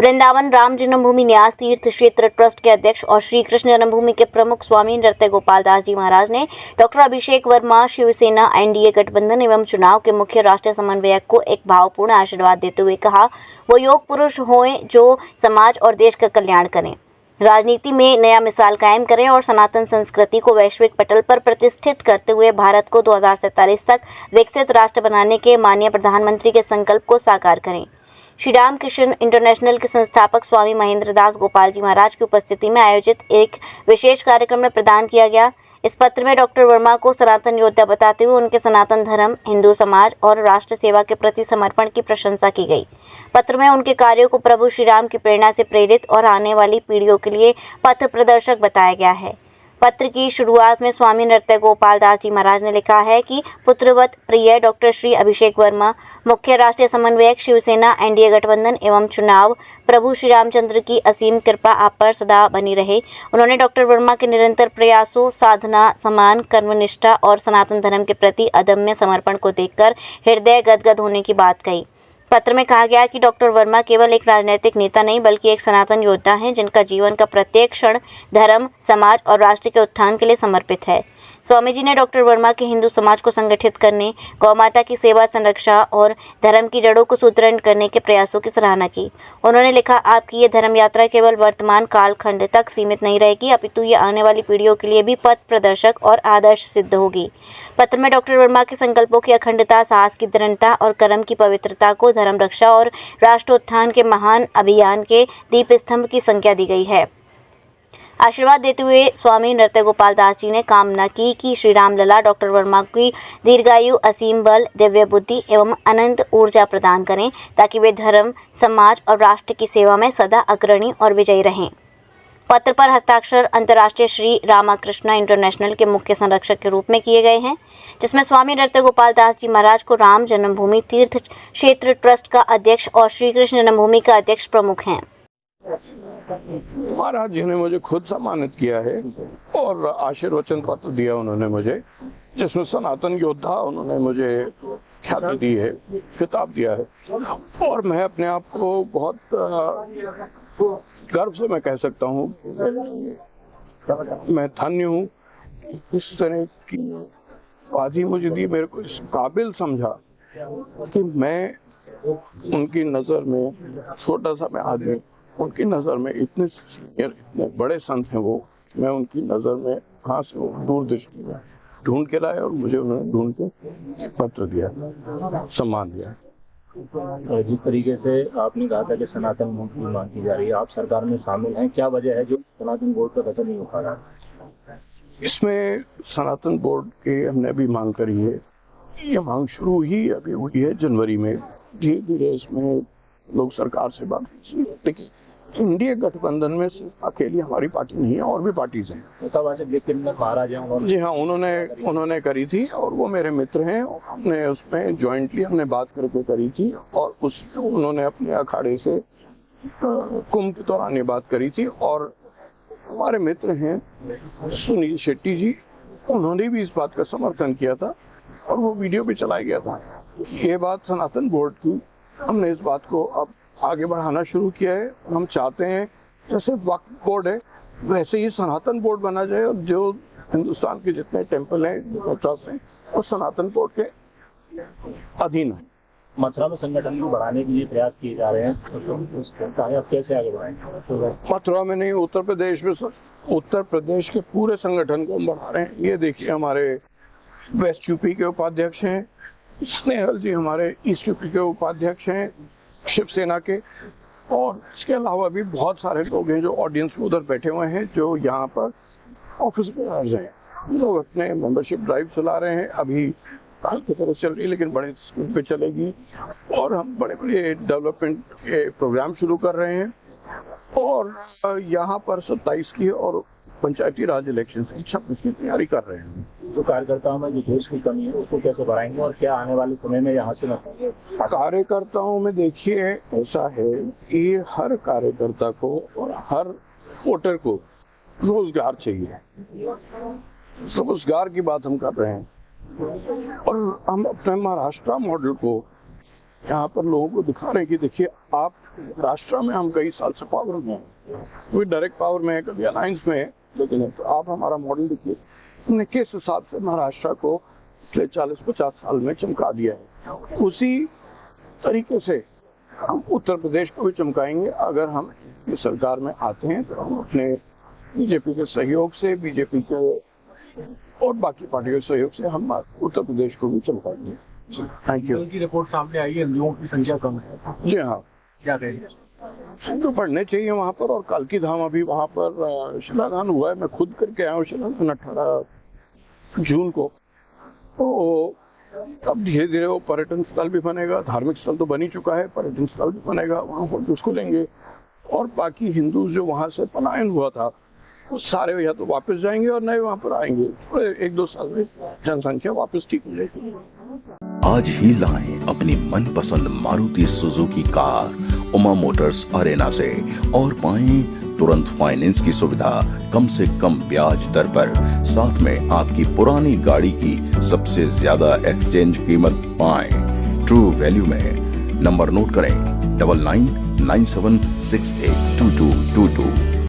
वृंदावन राम जन्मभूमि न्यास तीर्थ क्षेत्र ट्रस्ट के अध्यक्ष और श्री कृष्ण जन्मभूमि के प्रमुख स्वामी नृत्य गोपाल दास जी महाराज ने डॉक्टर अभिषेक वर्मा, शिवसेना एनडीए गठबंधन एवं चुनाव के मुख्य राष्ट्रीय समन्वयक को एक भावपूर्ण आशीर्वाद देते हुए कहा, वो योग पुरुष हों जो समाज और देश का कल्याण करें, राजनीति में नया मिसाल कायम करें और सनातन संस्कृति को वैश्विक पटल पर प्रतिष्ठित करते हुए भारत को 2047 तक विकसित राष्ट्र बनाने के माननीय प्रधानमंत्री के संकल्प को साकार करें। श्री रामकृष्ण इंटरनेशनल के संस्थापक स्वामी महेंद्र दास गोपाल जी महाराज की उपस्थिति में आयोजित एक विशेष कार्यक्रम में प्रदान किया गया। इस पत्र में डॉक्टर वर्मा को सनातन योद्धा बताते हुए उनके सनातन धर्म, हिंदू समाज और राष्ट्र सेवा के प्रति समर्पण की प्रशंसा की गई। पत्र में उनके कार्यों को प्रभु श्री राम की प्रेरणा से प्रेरित और आने वाली पीढ़ियों के लिए पथ प्रदर्शक बताया गया है। पत्र की शुरुआत में स्वामी नृत्य गोपाल दास जी महाराज ने लिखा है कि पुत्रवत प्रिय डॉक्टर श्री अभिषेक वर्मा, मुख्य राष्ट्रीय समन्वयक शिवसेना एनडीए गठबंधन एवं चुनाव, प्रभु श्री रामचंद्र की असीम कृपा आप पर सदा बनी रहे। उन्होंने डॉक्टर वर्मा के निरंतर प्रयासों, साधना, समान कर्मनिष्ठा और सनातन धर्म के प्रति अदम्य समर्पण को देखकर हृदय गदगद होने की बात कही। पत्र में कहा गया कि डॉक्टर वर्मा केवल एक राजनीतिक नेता नहीं बल्कि एक सनातन योद्धा हैं जिनका जीवन का प्रत्येक क्षण धर्म, समाज और राष्ट्र के उत्थान के लिए समर्पित है। स्वामी जी ने डॉक्टर वर्मा के हिंदू समाज को संगठित करने, गौमाता की सेवा, संरक्षा और धर्म की जड़ों को सुदृढ़ करने के प्रयासों की सराहना की। उन्होंने लिखा, आपकी ये धर्म यात्रा केवल वर्तमान कालखंड तक सीमित नहीं रहेगी अपितु ये आने वाली पीढ़ियों के लिए भी पथ प्रदर्शक और आदर्श सिद्ध होगी। पत्र में डॉक्टर वर्मा के संकल्पों की अखंडता, साहस की दृढ़ता और कर्म की पवित्रता को धर्म रक्षा और राष्ट्रोत्थान के महान अभियान के दीप स्तंभ की संज्ञा दी गई है। आशीर्वाद देते हुए स्वामी नृत्य गोपाल दास जी ने कामना की कि श्री राम लला डॉक्टर वर्मा की दीर्घायु, असीम बल, दिव्य बुद्धि एवं अनंत ऊर्जा प्रदान करें ताकि वे धर्म, समाज और राष्ट्र की सेवा में सदा अग्रणी और विजयी रहें। पत्र पर हस्ताक्षर अंतर्राष्ट्रीय श्री रामकृष्ण इंटरनेशनल के मुख्य संरक्षक के रूप में किए गए हैं, जिसमें स्वामी नृत्य गोपाल दास जी महाराज को राम जन्मभूमि तीर्थ क्षेत्र ट्रस्ट का अध्यक्ष और श्री कृष्ण जन्मभूमि का अध्यक्ष प्रमुख हैं। महाराज जी ने मुझे खुद सम्मानित किया है और आशीर्वचन पत्र दिया उन्होंने मुझे, जिसमें सनातन योद्धा उन्होंने मुझे ख्याति दी है, खिताब दिया है। और मैं अपने आप को बहुत गर्व से मैं कह सकता हूँ, मैं धन्य हूँ। इस तरह की बाजी मुझे दी, मेरे को इस काबिल समझा कि मैं उनकी नजर में छोटा सा मैं आदमी, उनकी नजर में इतने सीनियर, इतने बड़े संत हैं वो, मैं उनकी नजर में कहाँ से वो दूरदृष्टि में ढूंढ के लाया और मुझे उन्होंने ढूंढ के पत्र दिया, सम्मान दिया। जिस तरीके से आपने कहा था कि सनातन बोर्ड की मांग की जा रही है, आप सरकार में शामिल हैं, क्या वजह है जो सनातन बोर्ड का गठन नहीं हो पा रहा? इसमें सनातन बोर्ड की हमने अभी मांग करी है। ये मांग शुरू ही अभी हुई है जनवरी में, धीरे धीरे इसमें लोग सरकार से बात। देखिए, इंडिया गठबंधन में सिर्फ अकेली हमारी पार्टी नहीं है, और भी पार्टीज हैं। महाराज हैं, जी हाँ, उन्होंने करी थी और वो मेरे मित्र हैं। हमने उसमें ज्वाइंटली हमने बात करके करी थी और उन्होंने अपने अखाड़े से कुंभ के दौरान ये बात करी थी। और हमारे मित्र हैं सुनील शेट्टी जी, उन्होंने भी इस बात का समर्थन किया था और वो वीडियो भी चलाया गया था। ये बात सनातन बोर्ड की, हमने इस बात को अब आगे बढ़ाना शुरू किया है। हम चाहते हैं जैसे वक्फ बोर्ड है वैसे ही सनातन बोर्ड बना जाए और जो हिंदुस्तान के जितने टेम्पल हैं, ट्रस्ट हैं, वो सनातन बोर्ड के अधीन है। मथुरा में संगठन को बढ़ाने के लिए प्रयास किए जा रहे हैं, तो कैसे आगे बढ़ाएंगे? मथुरा में नहीं, उत्तर प्रदेश में, उत्तर प्रदेश के पूरे संगठन को हम बढ़ा रहे हैं। ये देखिए, हमारे वेस्ट यूपी के उपाध्यक्ष हैं, स्नेहल जी हमारे ईस्ट यूपी के उपाध्यक्ष हैं शिवसेना के, और इसके अलावा भी बहुत सारे लोग हैं जो ऑडियंस में उधर बैठे हुए हैं, जो यहाँ पर ऑफिस बेयर्स हैं। लोग अपने मेंबरशिप ड्राइव चला रहे हैं, अभी हाल की तरह चल रही है लेकिन बड़े स्पीड पे चलेगी। और हम बड़े बड़े डेवलपमेंट के प्रोग्राम शुरू कर रहे हैं। और यहाँ पर 27 की और पंचायती राज इलेक्शन की 26 की तैयारी कर रहे हैं। जो कार्यकर्ताओं में जो जोश की कमी है उसको कैसे बढ़ाएंगे और क्या आने वाले समय में यहाँ से कार्यकर्ताओं में देखिए, ऐसा है कि हर कार्यकर्ता को और हर वोटर को रोजगार चाहिए। रोजगार की बात हम कर रहे हैं और हम अपने महाराष्ट्र मॉडल को यहाँ पर लोगों को दिखा रहे हैं कि देखिए आप राष्ट्र में हम कई साल से पावर में हैं, कोई डायरेक्ट पावर में है, कभी अलायंस में है, लेकिन तो आप हमारा मॉडल देखिए, हमने किस हिसाब से महाराष्ट्र को पिछले 40-50 साल में चमका दिया है, उसी तरीके से हम उत्तर प्रदेश को भी चमकाएंगे। अगर हम इस सरकार में आते हैं तो हम अपने बीजेपी के सहयोग से, बीजेपी के और बाकी पार्टियों के सहयोग से हम उत्तर प्रदेश को भी चमकाएंगे। Thank you. की रिपोर्ट सामने आई है, हिंदुओं की संख्या कम है, जी हाँ, क्या कहेंगे? हिंदू पढ़ने चाहिए वहाँ पर। और कालकी धाम अभी वहाँ पर शिलान्यास हुआ है, मैं खुद करके आया हूँ शिलान्यास 18 जून को। तो अब धीरे धीरे वो पर्यटन स्थल भी बनेगा, धार्मिक स्थल तो बन ही चुका है, पर्यटन स्थल भी बनेगा, वहाँ पर उसको लेंगे। और बाकी हिंदू जो वहाँ से पलायन हुआ था वो सारे या तो वापस जाएंगे और नए वहाँ पर आएंगे। तो 1-2 साल में जनसंख्या वापस ठीक हो जाएगी। आज ही लाएं अपनी मनपसंद Maruti Suzuki car Uma Motors Arena से और पाएं तुरंत फाइनेंस की सुविधा कम से कम ब्याज दर पर। साथ में आपकी पुरानी गाड़ी की सबसे ज्यादा एक्सचेंज कीमत पाएं ट्रू वैल्यू में। नंबर नोट करें 9997682222।